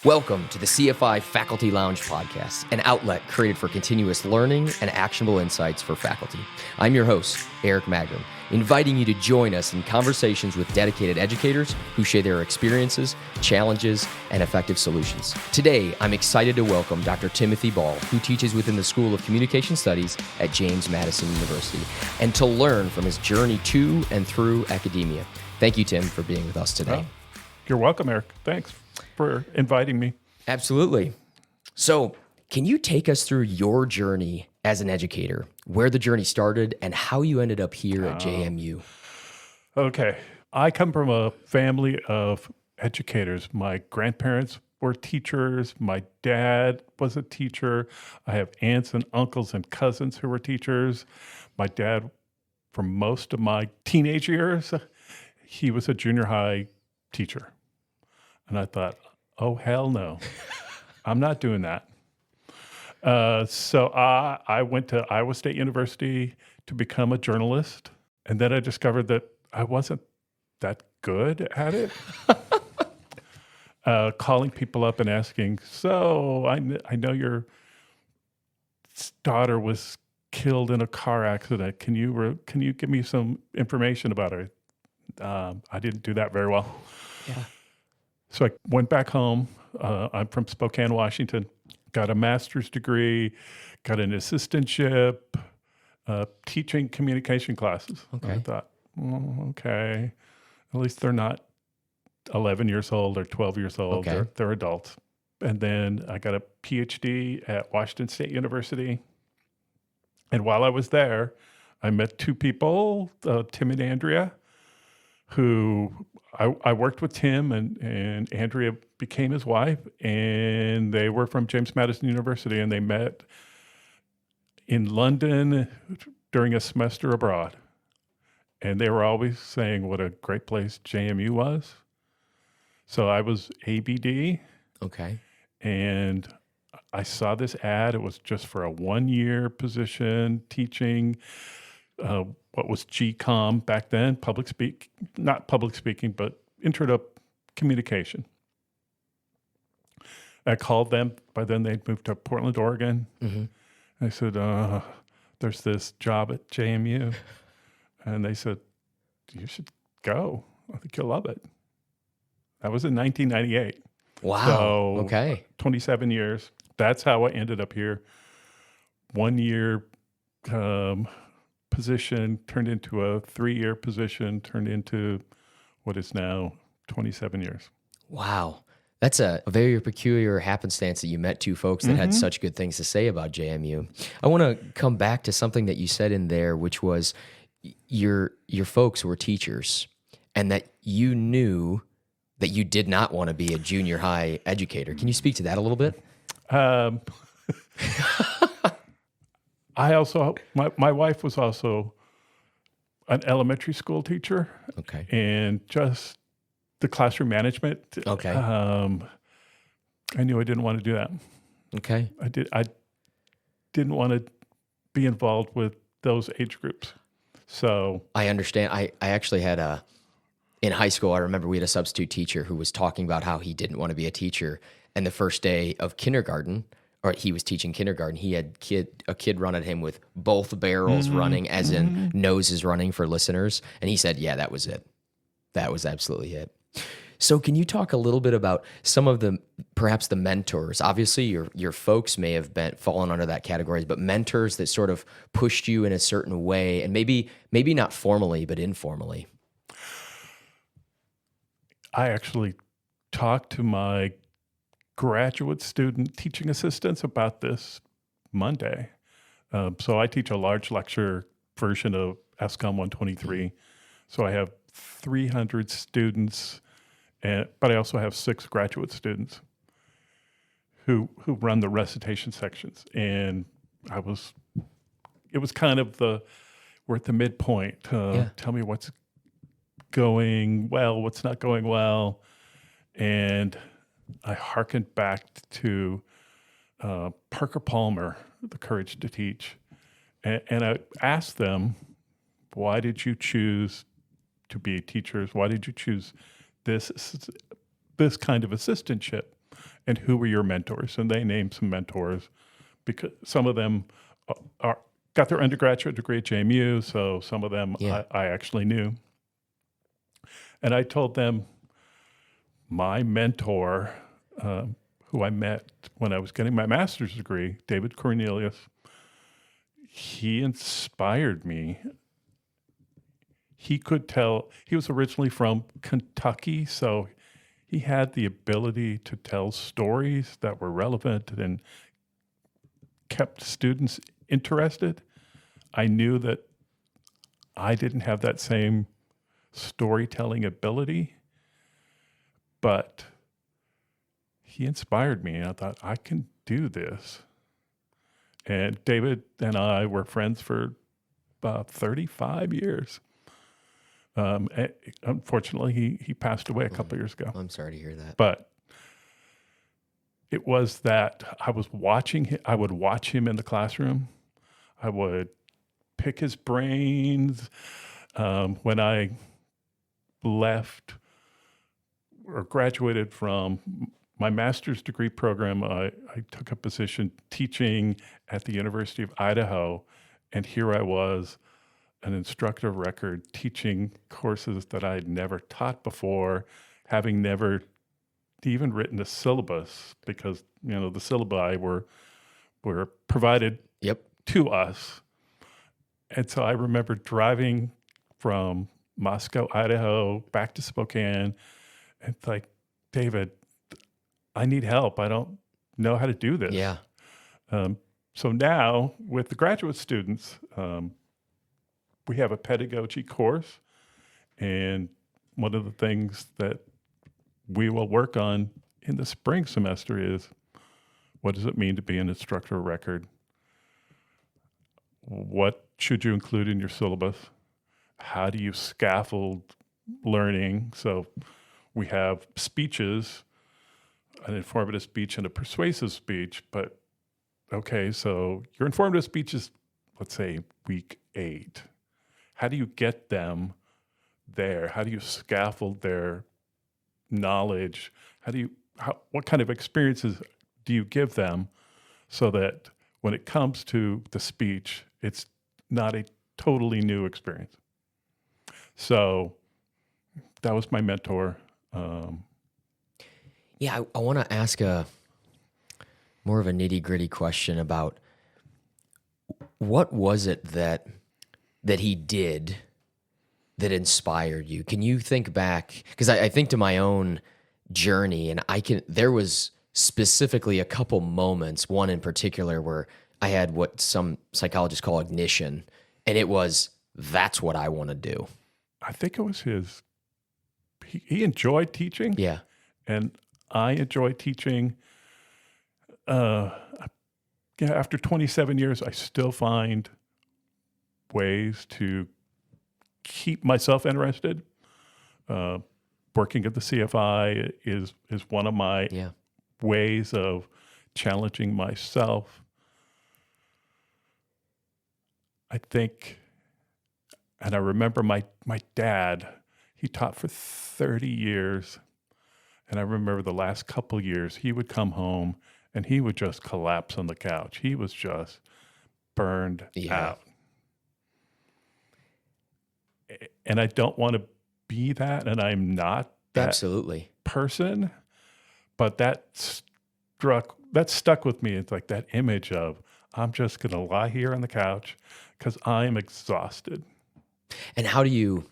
Welcome to the CFI Faculty Lounge Podcast, an outlet created for continuous learning and actionable insights for faculty. I'm your host, Eric Magrum, inviting you to join us in conversations with dedicated educators who share their experiences, challenges, and effective solutions. Today, I'm excited to welcome Dr. Timothy Ball, who teaches within the School of Communication Studies at James Madison University, and to learn from his journey to and through academia. Thank you, Tim, for being with us today. You're welcome, Eric. Thanks for inviting me. Absolutely. So, can you take us through your journey as an educator, where the journey started, and how you ended up here at JMU? Okay. I come from a family of educators. My grandparents were teachers. My dad was a teacher. I have aunts and uncles and cousins who were teachers. My dad, for most of my teenage years, he was a junior high teacher. And I thought, oh, hell no. I'm not doing that. So I went to Iowa State University to become a journalist. And then I discovered that I wasn't that good at it. Calling people up and asking, so I know your daughter was killed in a car accident. Can you give me some information about her? I didn't do that very well. Yeah. So I went back home. I'm from Spokane, Washington. Got a master's degree, got an assistantship, teaching communication classes. Okay. And I thought, okay, at least they're not 11 years old or 12 years old. Okay. They're adults. And then I got a PhD at Washington State University. And while I was there, I met two people, Tim and Andrea, who I worked with Tim, and Andrea became his wife, and they were from James Madison University, and they met in London during a semester abroad. And they were always saying what a great place JMU was. So I was ABD. Okay. And I saw this ad. It was just for a 1-year position teaching what was GCOM back then, not public speaking, but intro to communication. I called them. By then they'd moved to Portland, Oregon. Mm-hmm. I said, there's this job at JMU. And they said, you should go. I think you'll love it. That was in 1998. Wow. So, okay. 27 years. That's how I ended up here. 1 year position turned into a 3-year position, turned into what is now 27 years. Wow. That's a very peculiar happenstance that you met two folks that had such good things to say about JMU. I want to come back to something that you said in there, which was your folks were teachers, and that you knew that you did not want to be a junior high educator. Can you speak to that a little bit? My wife was also an elementary school teacher. Okay. And just the classroom management. Okay. I knew I didn't want to do that. Okay. I didn't want to be involved with those age groups. So I understand. I actually had in high school, I remember we had a substitute teacher who was talking about how he didn't want to be a teacher. And the first day of kindergarten, or he was teaching kindergarten, he had a kid run at him with both barrels running, as in noses running for listeners. And he said, yeah, that was it. That was absolutely it. So can you talk a little bit about some of perhaps the mentors? Obviously, your folks may have fallen under that category, but mentors that sort of pushed you in a certain way, and maybe not formally, but informally. I actually talked to my graduate student teaching assistants about this Monday. So I teach a large lecture version of ASCOM 123. So I have 300 students, but I also have 6 graduate students who run the recitation sections. And it was kind of we're at the midpoint. Tell me what's going well, what's not going well. And I hearkened back to Parker Palmer, The Courage to Teach. And I asked them, why did you choose to be teachers? Why did you choose this kind of assistantship? and who were your mentors? And they named some mentors because some of them got their undergraduate degree at JMU, so some of them I actually knew. And I told them my mentor, who I met when I was getting my master's degree, David Cornelius, he inspired me. He could tell, he was originally from Kentucky, so he had the ability to tell stories that were relevant and kept students interested. I knew that I didn't have that same storytelling ability, but he inspired me, and I thought, I can do this. And David and I were friends for about 35 years. Unfortunately, he passed away a couple years ago. I'm sorry to hear that. But it was that I was watching him. I would watch him in the classroom. I would pick his brains. When I left or graduated from my master's degree program, I took a position teaching at the University of Idaho. And here I was, an instructor of record, teaching courses that I had never taught before, having never even written a syllabus, because the syllabi were provided to us. And so I remember driving from Moscow, Idaho, back to Spokane, and it's like, David, I need help. I don't know how to do this. Yeah. So now with the graduate students, we have a pedagogy course, and one of the things that we will work on in the spring semester is, what does it mean to be an instructor of record? What should you include in your syllabus? How do you scaffold learning? So we have speeches, an informative speech and a persuasive speech, but okay, so your informative speech is, let's say, week 8. How do you get them there? How do you scaffold their knowledge? What kind of experiences do you give them so that when it comes to the speech, it's not a totally new experience? So that was my mentor. Yeah, I want to ask a more of a nitty-gritty question about what was it that he did that inspired you? Can you think back? Because I think to my own journey, and there was specifically a couple moments, one in particular where I had what some psychologists call ignition, and it was, that's what I want to do. I think it was he enjoyed teaching. Yeah. And I enjoy teaching. After 27 years, I still find ways to keep myself interested. Working at the CFI is one of my ways of challenging myself. I think, and I remember my dad, he taught for 30 years. And I remember the last couple years, he would come home and he would just collapse on the couch. He was just burned out. And I don't want to be that, and I'm not that person. But that stuck with me. It's like that image of, I'm just going to lie here on the couch because I'm exhausted. And how do you,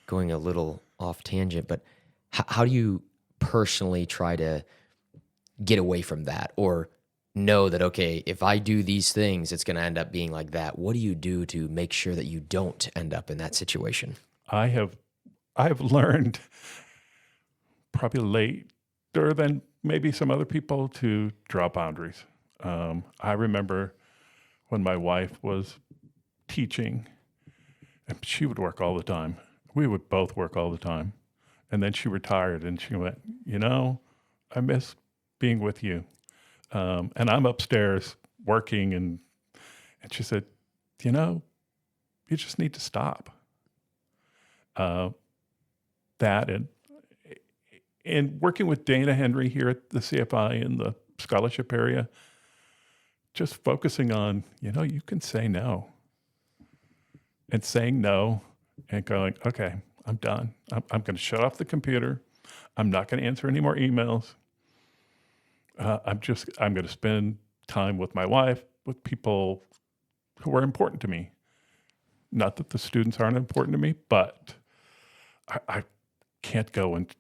going a little off tangent, but how do you personally try to get away from that, or know that, okay, if I do these things, it's going to end up being like that? What do you do to make sure that you don't end up in that situation? I have learned, probably later than maybe some other people, to draw boundaries. I remember when my wife was teaching, and she would work all the time. We would both work all the time. And then she retired, and she went, I miss being with you. And I'm upstairs working, and she said, you just need to stop. And working with Dana Henry here at the CFI in the scholarship area, just focusing on, you can say no. And saying no and going, okay, I'm done. I'm going to shut off the computer. I'm not going to answer any more emails. I'm going to spend time with my wife, with people who are important to me. Not that the students aren't important to me, but I can't go and,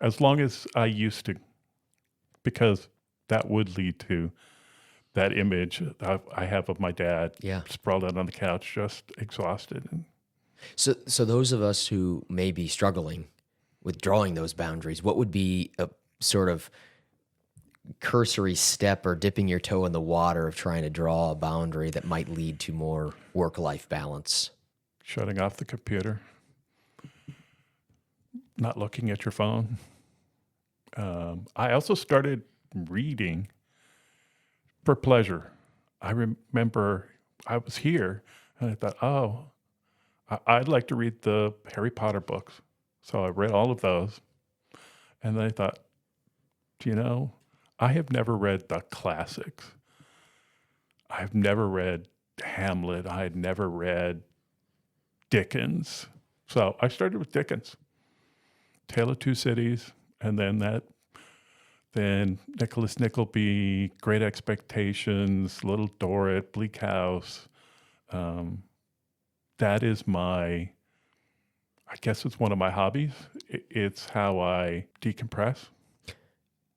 as long as I used to, because that would lead to that image I have of my dad sprawled out on the couch, just exhausted. So those of us who may be struggling with drawing those boundaries, what would be a sort of cursory step or dipping your toe in the water of trying to draw a boundary that might lead to more work-life balance? Shutting off the computer, not looking at your phone. I also started reading for pleasure. I remember I was here and I thought, I'd like to read the Harry Potter books. So I read all of those. And then I thought, I have never read the classics. I've never read Hamlet. I had never read Dickens. So I started with Dickens, Tale of Two Cities, and then Nicholas Nickleby, Great Expectations, Little Dorrit, Bleak House. That is I guess it's one of my hobbies. It's how I decompress.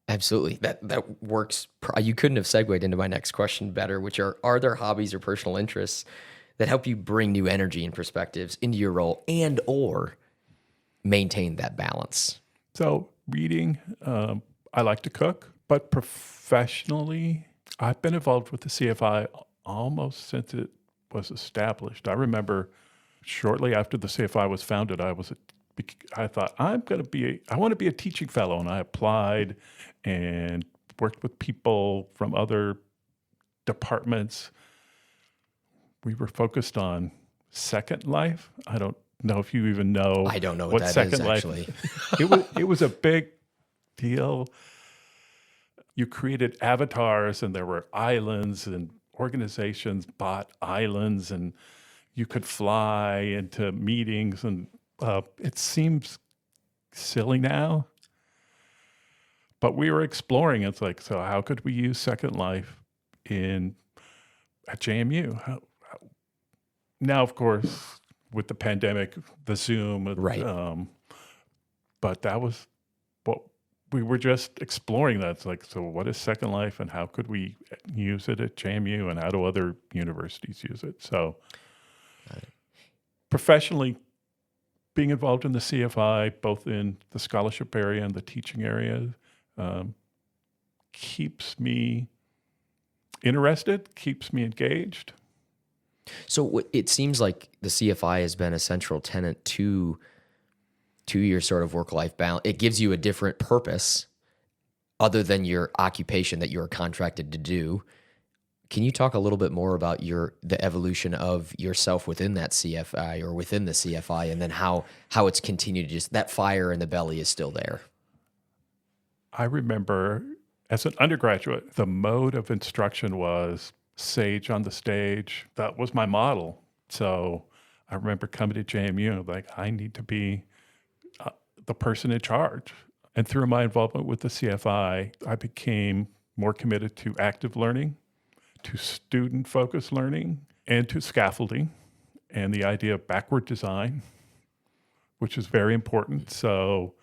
Absolutely. That works. You couldn't have segued into my next question better, which are there hobbies or personal interests that help you bring new energy and perspectives into your role and or maintain that balance? So reading, I like to cook, but professionally, I've been involved with the CFI almost since it was established. I remember shortly after the CFI was founded, I thought I want to be a teaching fellow, and I applied and worked with people from other departments. We were focused on Second Life. I don't know if you even know. I don't know what that Second is, Life. actually. It was a big deal. You created avatars, and there were islands, and organizations bought islands, and you could fly into meetings, and it seems silly now, but we were exploring. It's like, so how could we use Second Life at JMU? Now, of course, with the pandemic, the Zoom, right? But that was what we were just exploring. That's like, so what is Second Life, and how could we use it at JMU, and how do other universities use it? So, professionally, being involved in the CFI, both in the scholarship area and the teaching area, keeps me interested, keeps me engaged. So it seems like the CFI has been a central tenet to your sort of work-life balance. It gives you a different purpose other than your occupation that you're contracted to do. Can you talk a little bit more about the evolution of yourself within that CFI or within the CFI, and then how it's continued to just, that fire in the belly is still there? I remember as an undergraduate, the mode of instruction was sage on the stage. That was my model. So I remember coming to JMU, like, I need to be the person in charge. And through my involvement with the CFI, I became more committed to active learning, to student-focused learning, and to scaffolding, and the idea of backward design, which is very important. So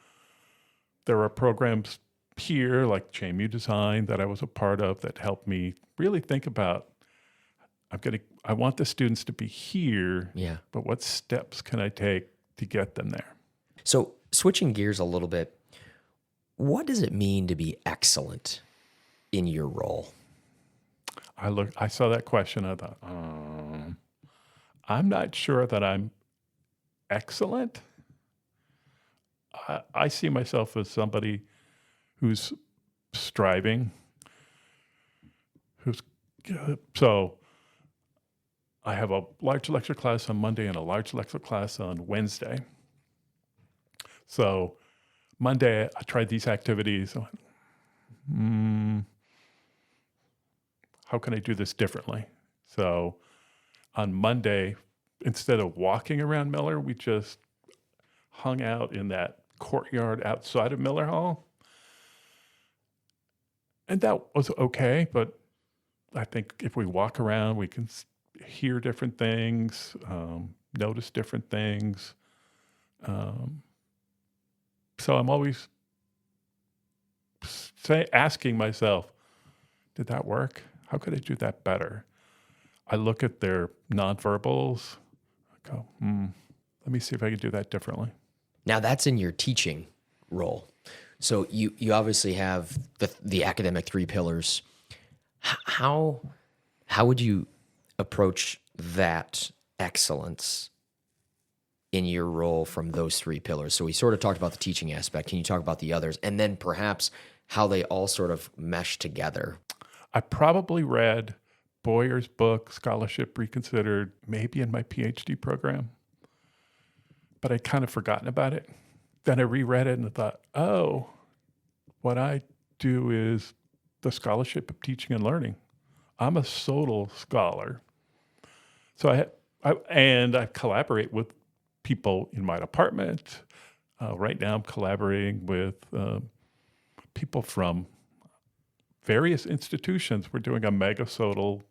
there are programs here like JMU Design that I was a part of that helped me really think about, I want the students to be here, but what steps can I take to get them there? So switching gears a little bit, what does it mean to be excellent in your role? I saw that question. I thought, I'm not sure that I'm excellent. I see myself as somebody who's striving, so I have a large lecture class on Monday and a large lecture class on Wednesday. So Monday, I tried these activities. I went, how can I do this differently? So on Monday, instead of walking around Miller, we just hung out in that courtyard outside of Miller Hall. And that was okay, but I think if we walk around, we can hear different things, notice different things. So I'm always asking myself, did that work? How could I do that better? I look at their nonverbals, I go, let me see if I can do that differently. Now that's in your teaching role. So you obviously have the academic 3 pillars. How would you approach that excellence in your role from those 3 pillars? So we sort of talked about the teaching aspect. Can you talk about the others? And then perhaps how they all sort of mesh together? I probably read Boyer's book, Scholarship Reconsidered, maybe in my PhD program, but I'd kind of forgotten about it. Then I reread it and I thought, oh, what I do is the scholarship of teaching and learning. I'm a Sodal scholar. So I collaborate with people in my department. Right now I'm collaborating with people from various institutions. We're doing a mega Sodal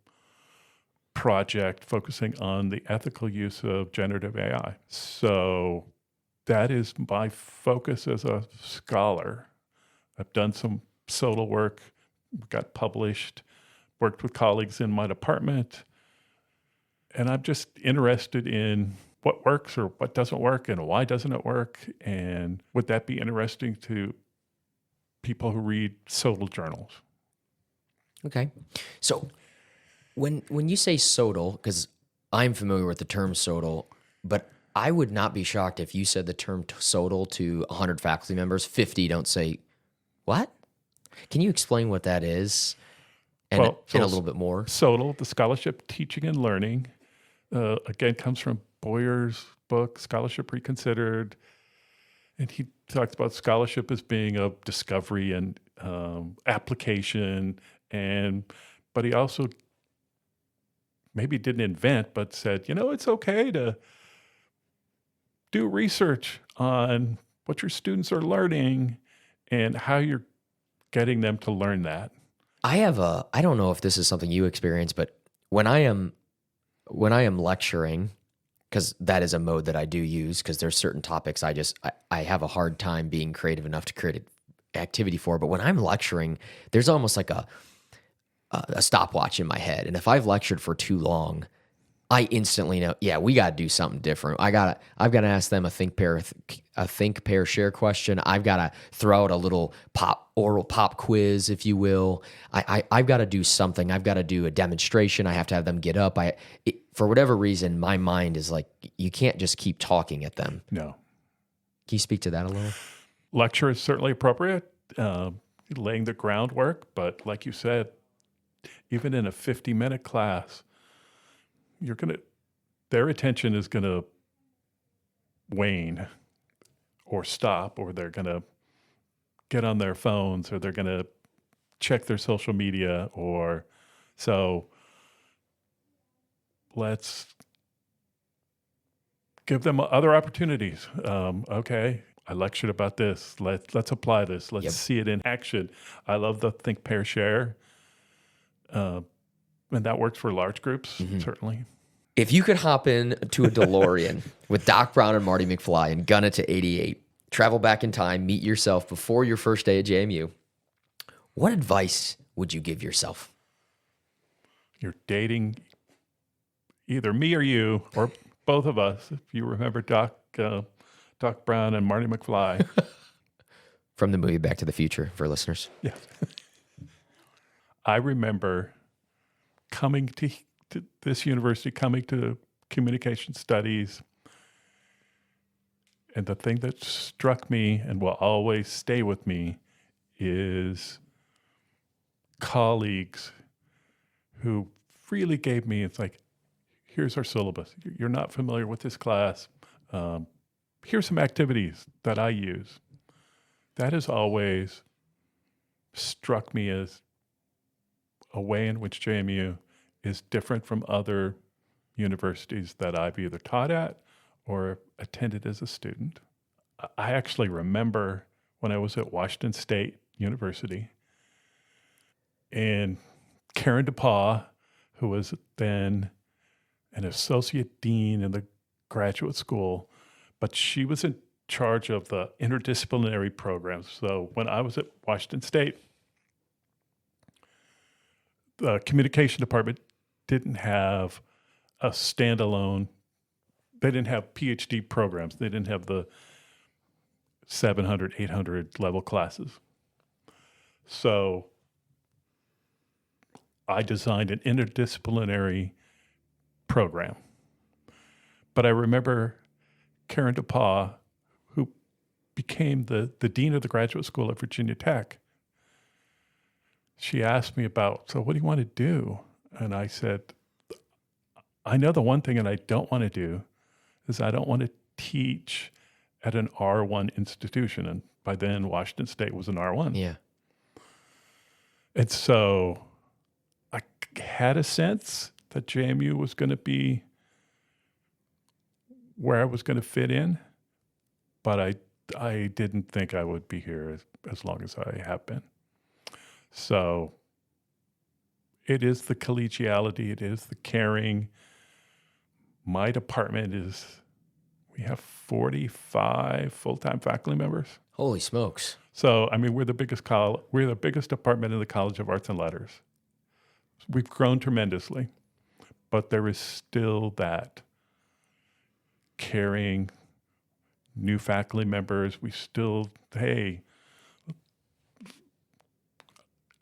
project focusing on the ethical use of generative AI. So that is my focus as a scholar. I've done some Sodal work, got published, worked with colleagues in my department, and I'm just interested in what works or what doesn't work and why doesn't it work, and would that be interesting to people who read Sodal journals? Okay. So when you say Sodal, because I'm familiar with the term Sodal, but I would not be shocked if you said the term Sodal to 100 faculty members, 50 don't say, what? Can you explain what that is and a little bit more? Sodal, the Scholarship Teaching and Learning, again, comes from Boyer's book, Scholarship Reconsidered. And he talks about scholarship as being a discovery and application. But he also maybe didn't invent, but said, it's okay to do research on what your students are learning and how you're getting them to learn that. I don't know if this is something you experience, but when I am lecturing, because that is a mode that I do use, because there's certain topics I have a hard time being creative enough to create an activity for. But when I'm lecturing, there's almost like a stopwatch in my head. And if I've lectured for too long, I instantly know, we got to do something different. I've got to ask them a think pair share question. I've got to throw out a little oral pop quiz, if you will. I've got to do something. I've got to do a demonstration. I have to have them get up. For whatever reason, my mind is like, you can't just keep talking at them. No. Can you speak to that a little? Lecture is certainly appropriate, laying the groundwork. But like you said, even in a 50-minute class, their attention is going to wane or stop, or they're going to get on their phones, or they're going to check their social media, so let's give them other opportunities. Okay, I lectured about this. Let's apply this. Let's see it in action. I love the think, pair, share. And that works for large groups, certainly. If you could hop in to a DeLorean with Doc Brown and Marty McFly and gun it to 88, travel back in time, meet yourself before your first day at JMU, what advice would you give yourself? You're dating either me or you, or both of us, if you remember Doc Brown and Marty McFly. From the movie Back to the Future, for listeners. Yeah. I remember coming to this university, coming to communication studies, and the thing that struck me and will always stay with me is colleagues who really gave me, it's like, here's our syllabus. You're not familiar with this class. Here's some activities that I use. that has always struck me as a way in which JMU is different from other universities that I've either taught at or attended as a student. I actually remember when I was at Washington State University, and Karen DePaul, who was then an associate dean in the graduate school, but she was in charge of the interdisciplinary programs. So when I was at Washington State, the communication department didn't have a standalone, they didn't have PhD programs. They didn't have the 700, 800 level classes. So I designed an interdisciplinary program. But I remember Karen DePaul, who became the dean of the graduate school at Virginia Tech, she asked me about, so what do you want to do? And I said, I know the one thing that I don't want to do is I don't want to teach at an R1 institution. And by then, Washington State was an R1. Yeah. And so I had a sense that JMU was going to be where I was going to fit in, but I didn't think I would be here as long as I have been. So it is the collegiality, it is the caring. My department we have 45 full-time faculty members. Holy smokes. So, I mean, we're the biggest department in the College of Arts and Letters. We've grown tremendously, but there is still that caring new faculty members. We still, hey,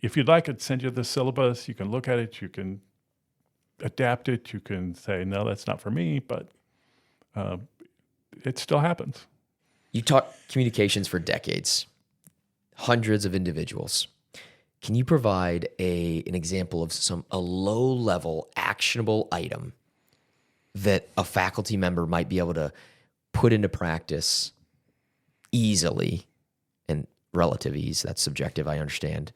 if you'd like, I'd send you the syllabus. You can look at it. You can adapt it. You can say, no, that's not for me, but it still happens. You taught communications for decades, hundreds of individuals. Can you provide an example of a low-level actionable item that a faculty member might be able to put into practice easily, and relative ease, that's subjective, I understand,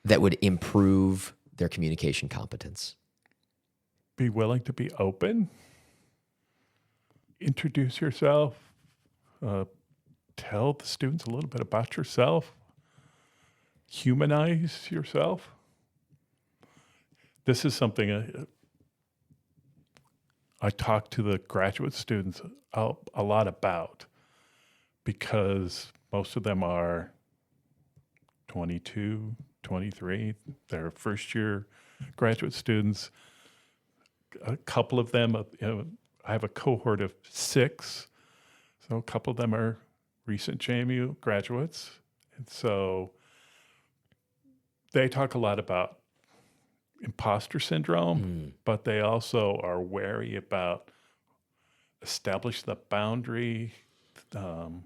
that would improve their communication competence? Be willing to be open. Introduce yourself. Tell the students a little bit about yourself. Humanize yourself. This is something I talk to the graduate students a lot about, because most of them are 22, 23. They're first-year graduate students. A couple of them, I have a cohort of 6, so a couple of them are recent JMU graduates. And so they talk a lot about imposter syndrome, but they also are wary about establish the boundary, and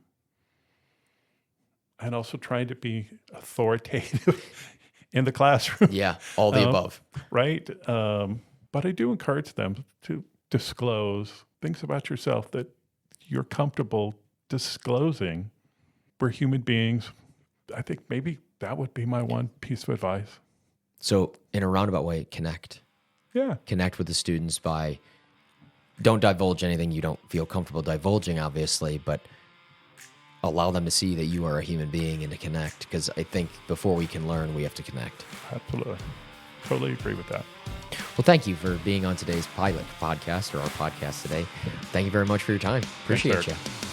also trying to be authoritative in the classroom. Yeah, all the above. Right? But I do encourage them to disclose things about yourself that you're comfortable disclosing. We're human beings. I think maybe that would be my one piece of advice. So in a roundabout way, connect. Yeah. Connect with the students by, don't divulge anything you don't feel comfortable divulging, obviously, but allow them to see that you are a human being and to connect. Because I think before we can learn, we have to connect. Absolutely. Totally agree with that. Well, thank you for being on today's pilot podcast, or our podcast today. Thank you very much for your time. Appreciate Thanks, you. Eric.